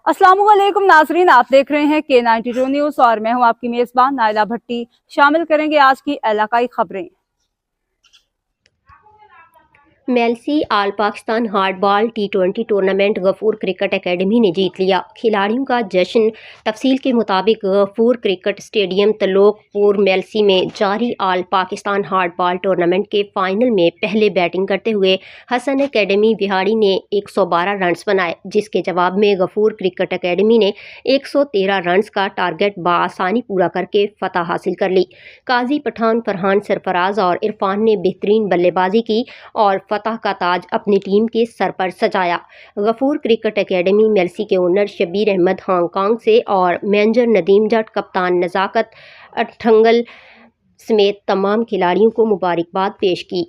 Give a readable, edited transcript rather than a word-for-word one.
अस्सलाम वालेकुम नाजरीन, आप देख रहे हैं K92 न्यूज़ और मैं हूं आपकी मेज़बान नाइला भट्टी। शामिल करेंगे आज की इलाकाई खबरें। Mailsi all Pakistan hardball T20 tournament Ghafoor cricket academy ने जीत लिया। खिलाड़ियों का जश्न। तफसील के मुताबिक गफूर क्रिकेट स्टेडियम तलोकपुर मेलसी में जारी आल पाकिस्तान हार्डबॉल टूर्नामेंट के फाइनल में पहले बैटिंग करते हुए हसन एकेडमी बिहाड़ी ने 112 रन्स बनाए, जिसके जवाब में गफूर क्रिकेट एकेडमी ने 113 रन्स का टारगेट बआसानी पूरा करके फतह हासिल कर ली। काजी पठान, फरहान सरफराज और इरफान ने बेहतरीन बल्लेबाजी की और फतह का ताज अपनी टीम के सर पर सजाया। गफूर क्रिकेट एकेडमी मेलसी के ओनर शब्बीर अहमद हांगकांग से और मैनेजर नदीम जट, कप्तान नजाकत अठंगल समेत तमाम खिलाड़ियों को मुबारकबाद पेश की।